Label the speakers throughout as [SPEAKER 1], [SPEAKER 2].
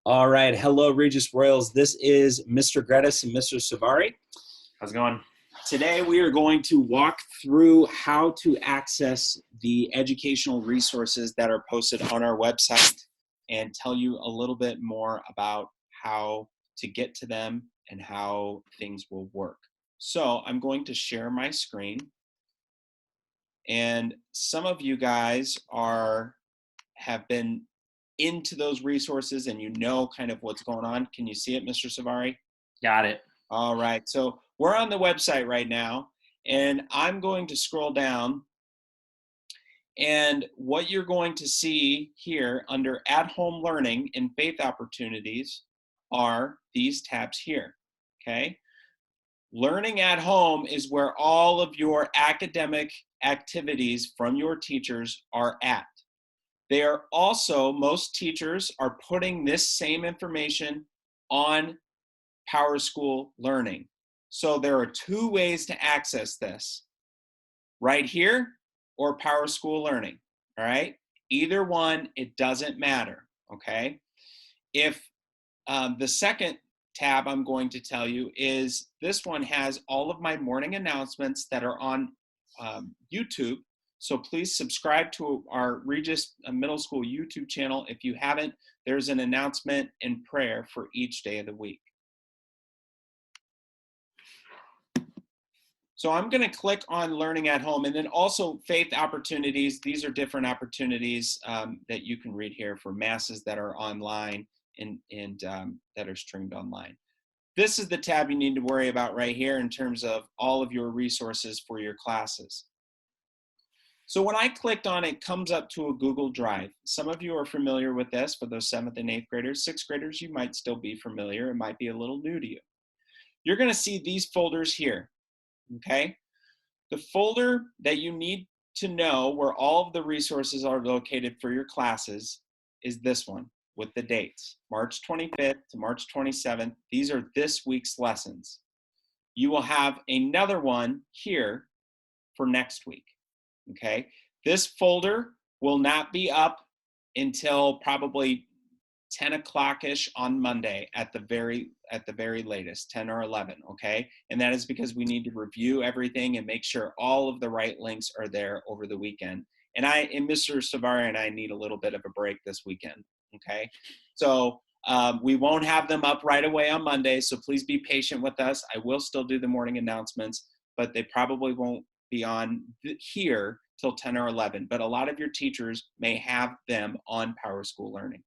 [SPEAKER 1] All right. Hello, Regis Royals. This is Mr. Gredis and Mr. Savari.
[SPEAKER 2] How's it going?
[SPEAKER 1] Today, we are going to walk through how to access the educational resources that are posted on our website and tell you a little bit more about how to get to them and how things will work. So I'm going to share my screen. And some of you guys have been into those resources and you know kind of what's going on. Can you see it, Mr. Savari?
[SPEAKER 2] Got it.
[SPEAKER 1] All right, so we're on the website right now, and I'm going to scroll down, and what you're going to see here under at-home learning and faith opportunities are these tabs here, okay? Learning at home is where all of your academic activities from your teachers are at. They are also, most teachers are putting this same information on PowerSchool Learning. So there are two ways to access this, right here or PowerSchool Learning, all right? Either one, it doesn't matter, okay? If the second tab I'm going to tell you is this one has all of my morning announcements that are on YouTube. So please subscribe to our Regis Middle School YouTube channel. If you haven't, there's an announcement and prayer for each day of the week. So I'm going to click on Learning at Home, and then also faith opportunities. These are different opportunities that you can read here for masses that are online and that are streamed online. This is the tab you need to worry about right here in terms of all of your resources for your classes. So when I clicked on it, it comes up to a Google Drive. Some of you are familiar with this for those 7th and 8th graders. 6th graders, you might still be familiar. It might be a little new to you. You're going to see these folders here, okay? The folder that you need to know where all of the resources are located for your classes is this one with the dates, March 25th to March 27th. These are this week's lessons. You will have another one here for next week. Okay, this folder will not be up until probably 10 o'clock-ish on Monday at the very latest, 10 or 11, okay? And that is because we need to review everything and make sure all of the right links are there over the weekend. And Mr. Savari and I need a little bit of a break this weekend, okay? So we won't have them up right away on Monday, so please be patient with us. I will still do the morning announcements, but they probably won't be on here till 10 or 11, but a lot of your teachers may have them on PowerSchool Learning.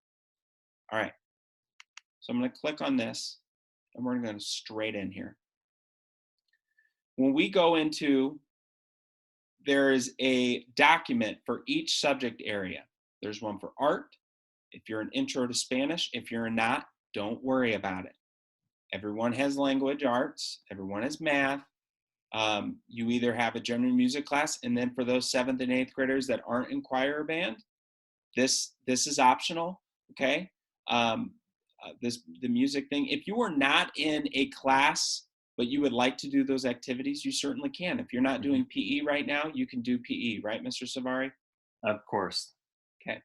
[SPEAKER 1] All right, so I'm going to click on this, and we're going to go straight in here. When we go into, there is a document for each subject area. There's one for art. If you're an intro to Spanish, if you're not, don't worry about it. Everyone has language arts. Everyone has math. You either have a general music class, and then for those 7th and 8th graders that aren't in choir or band, this is optional, okay? The music thing. If you are not in a class, but you would like to do those activities, you certainly can. If you're not doing PE right now, you can do PE, right, Mr. Savari?
[SPEAKER 2] Of course.
[SPEAKER 1] Okay.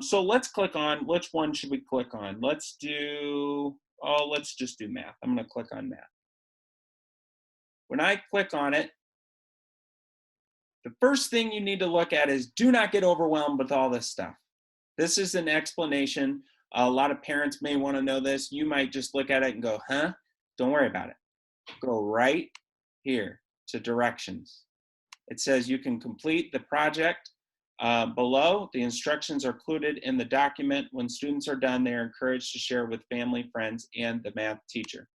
[SPEAKER 1] So let's click on, which one should we click on? Let's just do math. I'm going to click on math. When I click on it, the first thing you need to look at is do not get overwhelmed with all this stuff. This is an explanation. A lot of parents may want to know this. You might just look at it and go, huh? Don't worry about it. Go right here to directions. It says you can complete the project below. The instructions are included in the document. When students are done, they are encouraged to share with family, friends, and the math teacher.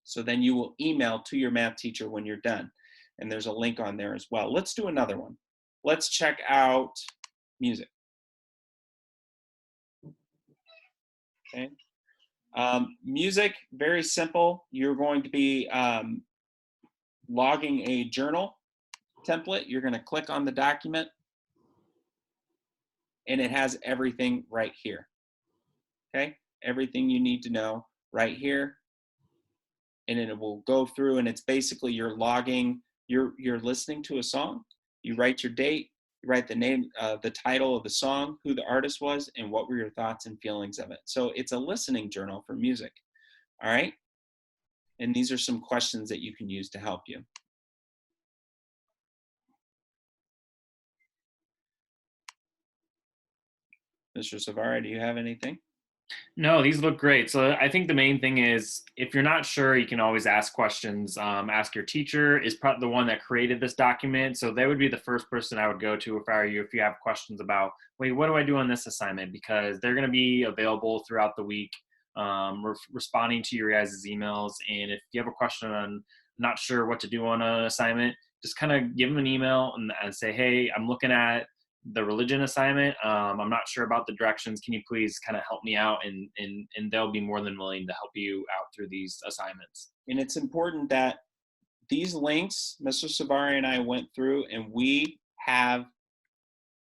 [SPEAKER 1] So then you will email to your math teacher when you're done. And there's a link on there as well. Let's do another one. Let's check out music. Okay. Music, very simple. You're going to be logging a journal template. You're going to click on the document, and it has everything right here. Okay, everything you need to know right here. And then it will go through, and it's basically you're logging, you're listening to a song, you write your date, You write the name, the title of the song, who the artist was, and what were your thoughts and feelings of it. So it's a listening journal for music. All right. And these are some questions that you can use to help you. Mr. Savara, do you have anything?
[SPEAKER 2] No, these look great. So I think the main thing is if you're not sure, you can always ask questions. Ask your teacher is probably the one that created this document. So they would be the first person I would go to if I were you, if you have questions about, wait, what do I do on this assignment? Because they're going to be available throughout the week, responding to your guys' emails. And if you have a question on not sure what to do on an assignment, just kind of give them an email and say, hey, I'm looking at the religion assignment. I'm not sure about the directions. Can you please kind of help me out? And they'll be more than willing to help you out through these assignments.
[SPEAKER 1] And it's important that these links, Mr. Savari and I went through, and we have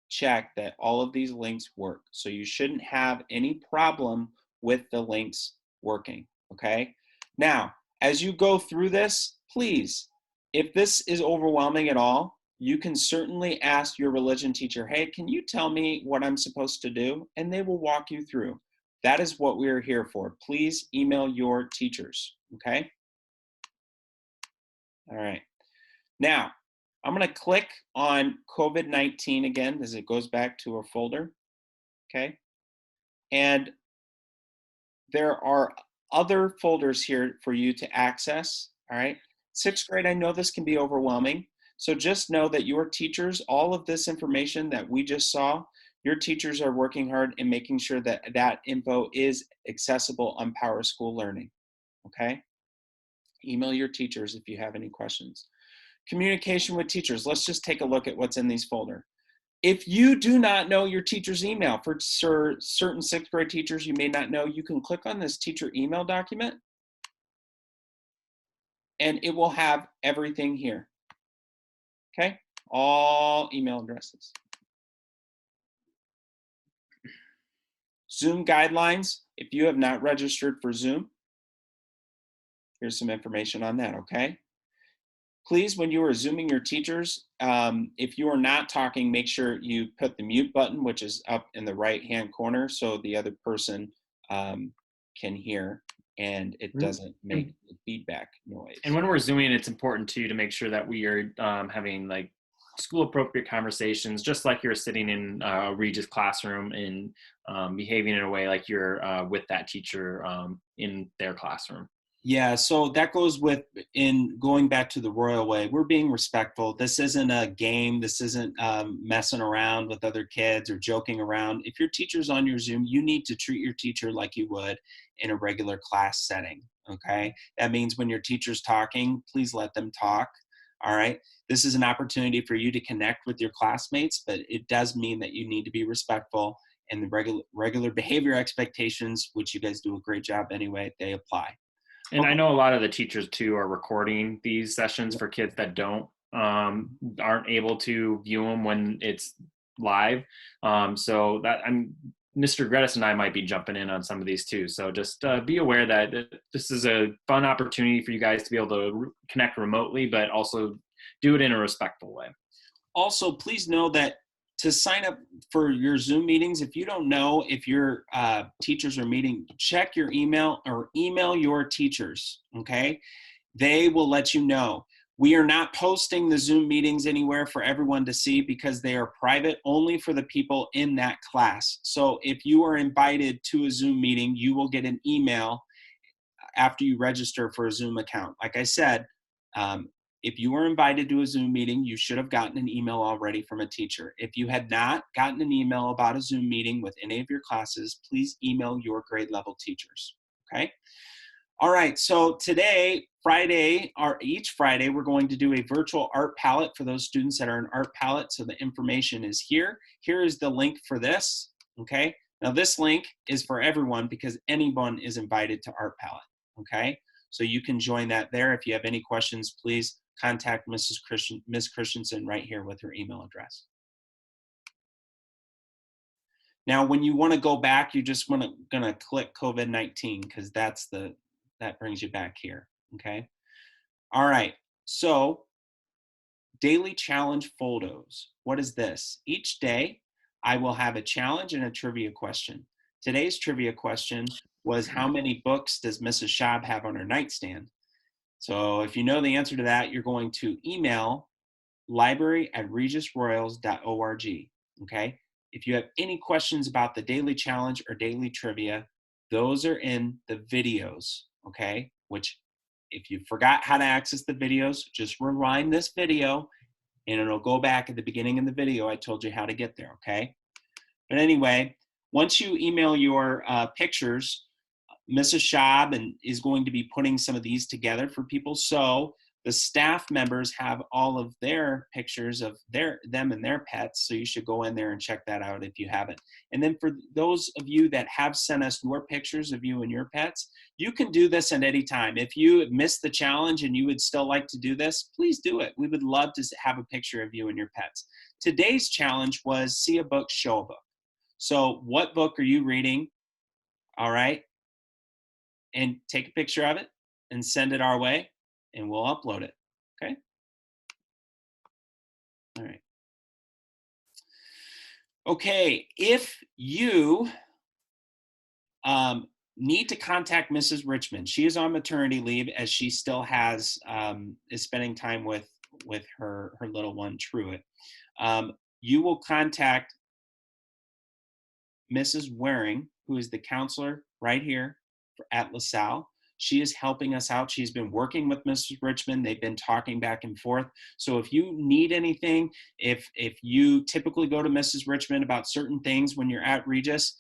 [SPEAKER 1] checked that all of these links work. So you shouldn't have any problem with the links working, okay? Now, as you go through this, please, if this is overwhelming at all, you can certainly ask your religion teacher, hey, can you tell me what I'm supposed to do? And they will walk you through. That is what we are here for. Please email your teachers, okay? All right. Now, I'm going to click on COVID-19 again as it goes back to a folder, okay? And there are other folders here for you to access, all right? Sixth grade, I know this can be overwhelming. So just know that your teachers, all of this information that we just saw, your teachers are working hard in making sure that that info is accessible on PowerSchool Learning, okay? Email your teachers if you have any questions. Communication with teachers. Let's just take a look at what's in these folder. If you do not know your teacher's email, for certain sixth grade teachers you may not know, you can click on this teacher email document and it will have everything here. Okay, all email addresses. Zoom guidelines. If you have not registered for Zoom, here's some information on that, okay? Please, when you are Zooming your teachers, if you are not talking, make sure you put the mute button, which is up in the right-hand corner, so the other person can hear and it doesn't make feedback noise.
[SPEAKER 2] And when we're Zooming, it's important too to make sure that we are having like school appropriate conversations, just like you're sitting in a Regis classroom and behaving in a way like you're with that teacher in their classroom.
[SPEAKER 1] Yeah, so that goes with in going back to the royal way. We're being respectful. This isn't a game. This isn't messing around with other kids or joking around. If your teacher's on your Zoom, you need to treat your teacher like you would in a regular class setting, okay? That means when your teacher's talking, please let them talk, all right? This is an opportunity for you to connect with your classmates, but it does mean that you need to be respectful, and the regular behavior expectations, which you guys do a great job anyway, they apply.
[SPEAKER 2] And I know a lot of the teachers too are recording these sessions for kids that aren't able to view them when it's live. So that Mr. Gredis and I might be jumping in on some of these too. So just be aware that this is a fun opportunity for you guys to be able to connect remotely, but also do it in a respectful way. Also, please know that to sign up for your Zoom meetings, if you don't know if your teachers are meeting, check your email or email your teachers, okay? They will let you know. We are not posting the Zoom meetings anywhere for everyone to see because they are private only for the people in that class. So if you are invited to a Zoom meeting, you will get an email after you register for a Zoom account. Like I said, if you were invited to a Zoom meeting, you should have gotten an email already from a teacher. If you had not gotten an email about a Zoom meeting with any of your classes, please email your grade level teachers, okay? All right, so today, Friday, or each Friday, we're going to do a virtual art palette for those students that are in art palette, so the information is here. Here is the link for this, okay? Now this link is for everyone because anyone is invited to art palette, okay? So you can join that there. If you have any questions, please contact Miss Christensen right here with her email address. Now, when you want to go back, you just gonna click COVID-19 because that brings you back here. Okay. All right. So daily challenge
[SPEAKER 1] what is this? Each day, I will have a challenge and a trivia question. Today's trivia question was, how many books does Mrs. Schaub have on her nightstand? So if you know the answer to that, you're going to email library@regisroyals.org. Okay. If you have any questions about the daily challenge or daily trivia, those are in the videos. Okay. Which, if you forgot how to access the videos, just rewind this video and it'll go back at the beginning of the video. I told you how to get there. Okay. But anyway, once you email your pictures, Mrs. Schaub is going to be putting some of these together for people. So the staff members have all of their pictures of them and their pets. So you should go in there and check that out if you haven't. And then for those of you that have sent us your pictures of you and your pets, you can do this at any time. If you missed the challenge and you would still like to do this, please do it. We would love to have a picture of you and your pets. Today's challenge was see a book, show a book. So what book are you reading? All right. And take a picture of it and send it our way and we'll upload it. Okay. All right. Okay. If you need to contact Mrs. Richmond, she is on maternity leave as she still has, is spending time with her little one, Truett. You will contact Mrs. Waring, who is the counselor right here at LaSalle. She is helping us out. She's been working with Mrs. Richmond. They've been talking back and forth. So if you need anything, if you typically go to Mrs. Richmond about certain things when you're at Regis,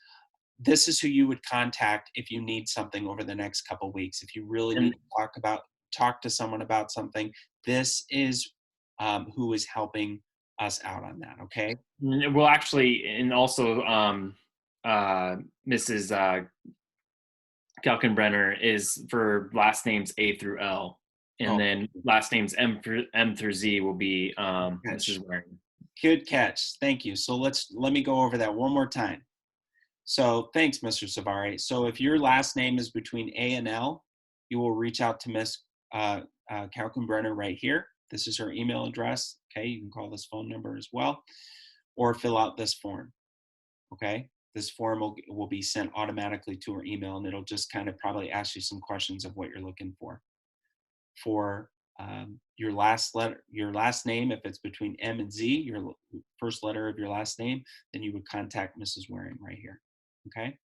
[SPEAKER 1] this is who you would contact if you need something over the next couple of weeks. If you really need to talk to someone about something, this is who is helping us out on that. Okay.
[SPEAKER 2] Well, actually, and also Mrs. Kalkenbrenner is for last names A through L, and then last names M through Z will be Mrs. Waring.
[SPEAKER 1] Good catch. Thank you. So let me go over that one more time. So thanks, Mr. Savari. So if your last name is between A and L, you will reach out to Miss Kalkenbrenner right here. This is her email address. Okay, you can call this phone number as well, or fill out this form. Okay. This form will be sent automatically to her email, and it'll just kind of probably ask you some questions of what you're looking for. For your last name, if it's between M and Z, your first letter of your last name, then you would contact Mrs. Waring right here. Okay.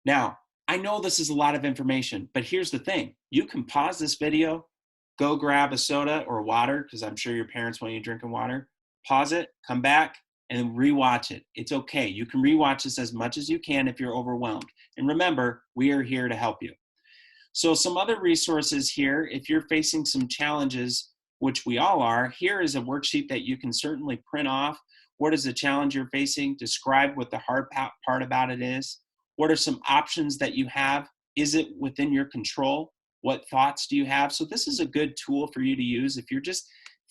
[SPEAKER 1] Now, I know this is a lot of information, but here's the thing. You can pause this video, go grab a soda or water, because I'm sure your parents want you drinking water. Pause it, come back, and rewatch it. It's okay. You can rewatch this as much as you can if you're overwhelmed. And remember, we are here to help you. So some other resources here, if you're facing some challenges, which we all are, here is a worksheet that you can certainly print off. What is the challenge you're facing? Describe what the hard part about it is. What are some options that you have? Is it within your control? What thoughts do you have? So this is a good tool for you to use if you're just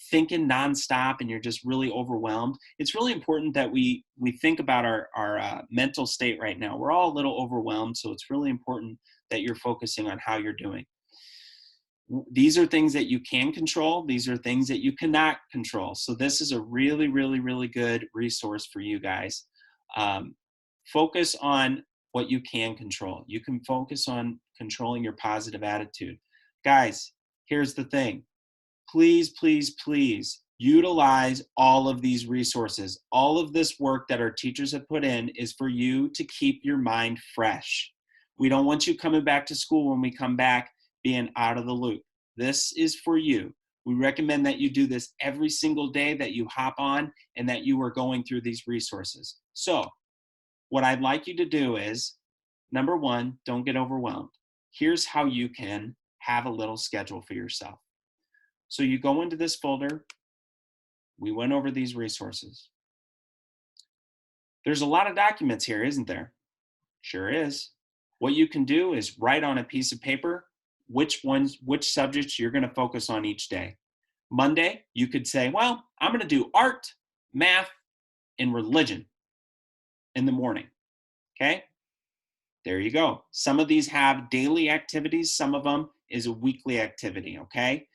[SPEAKER 1] thinking nonstop and you're just really overwhelmed. It's really important that we think about our mental state right now. We're all a little overwhelmed, so it's really important that you're focusing on how you're doing. These are things that you can control. These are things that you cannot control. So this is a really, really, really good resource for you guys. Focus on what you can control. You can focus on controlling your positive attitude. Guys, here's the thing. Please, please, please utilize all of these resources. All of this work that our teachers have put in is for you to keep your mind fresh. We don't want you coming back to school when we come back being out of the loop. This is for you. We recommend that you do this every single day, that you hop on and that you are going through these resources. So what I'd like you to do is, number one, don't get overwhelmed. Here's how you can have a little schedule for yourself. So you go into this folder. We went over these resources. There's a lot of documents here, isn't there? Sure is. What you can do is write on a piece of paper which subjects you're going to focus on each day. Monday, you could say, well, I'm going to do art, math, and religion in the morning. Okay? There you go. Some of these have daily activities. Some of them is a weekly activity. Okay?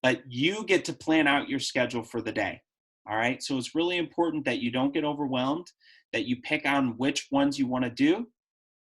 [SPEAKER 1] But you get to plan out your schedule for the day. All right. So it's really important that you don't get overwhelmed, that you pick on which ones you want to do.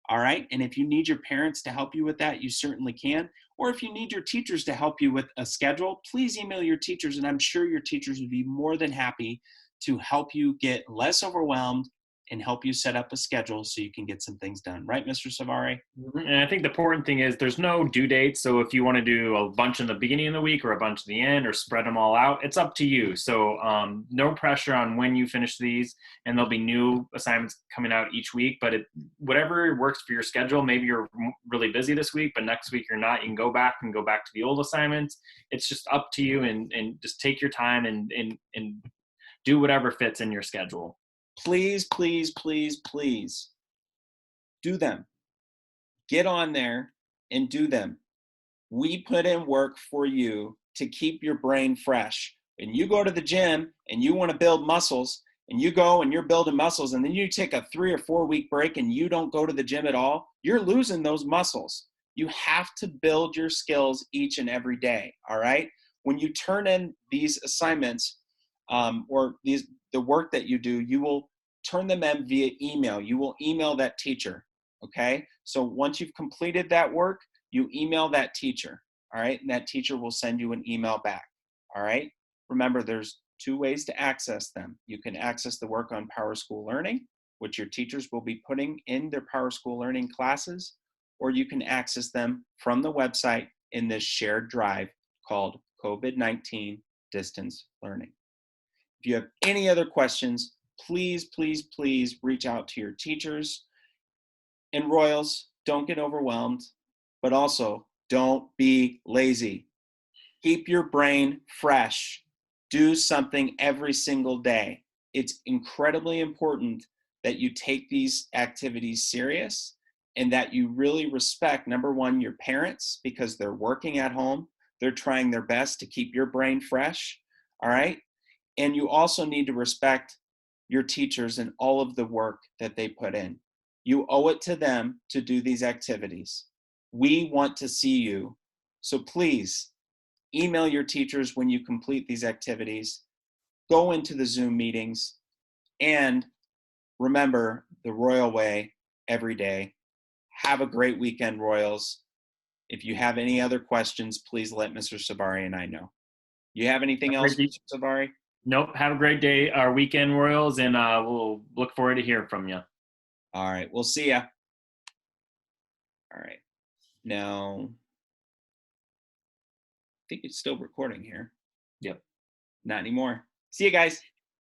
[SPEAKER 1] All right. And if you need your parents to help you with that, you certainly can. Or if you need your teachers to help you with a schedule, please email your teachers. And I'm sure your teachers would be more than happy to help you get less overwhelmed and help you set up a schedule so you can get some things done. Right, Mr. Savary?
[SPEAKER 2] And I think the important thing is there's no due date. So if you want to do a bunch in the beginning of the week or a bunch at the end or spread them all out, it's up to you. So no pressure on when you finish these, and there'll be new assignments coming out each week. But whatever works for your schedule, maybe you're really busy this week, but next week you're not. You can go back to the old assignments. It's just up to you, and just take your time and do whatever fits in your schedule.
[SPEAKER 1] Please, please, please, please do them. Get on there and do them. We put in work for you to keep your brain fresh. When you go to the gym and you want to build muscles, and you go and you're building muscles, and then you take a 3 or 4 week break and you don't go to the gym at all, you're losing those muscles. You have to build your skills each and every day. All right. When you turn in these assignments or the work that you do, you will turn them in via email. You will email that teacher. Okay. So once you've completed that work, you email that teacher. All right. And that teacher will send you an email back. All right. Remember, there's 2 ways to access them. You can access the work on PowerSchool Learning, which your teachers will be putting in their PowerSchool Learning classes, or you can access them from the website in this shared drive called COVID-19 Distance Learning. If you have any other questions, please, please, please reach out to your teachers. And Royals, don't get overwhelmed, but also don't be lazy. Keep your brain fresh. Do something every single day. It's incredibly important that you take these activities serious and that you really respect, number one, your parents, because they're working at home. They're trying their best to keep your brain fresh. All right. And you also need to respect your teachers and all of the work that they put in. You owe it to them to do these activities. We want to see you. So please email your teachers when you complete these activities. Go into the Zoom meetings. And remember the Royal way every day. Have a great weekend, Royals. If you have any other questions, please let Mr. Sabari and I know. You have anything else, Mr. Sabari?
[SPEAKER 2] Nope. Have a great day, our weekend, Royals, and we'll look forward to hearing from you.
[SPEAKER 1] All right. We'll see ya. All right. Now, I think it's still recording here.
[SPEAKER 2] Yep.
[SPEAKER 1] Not anymore. See you guys.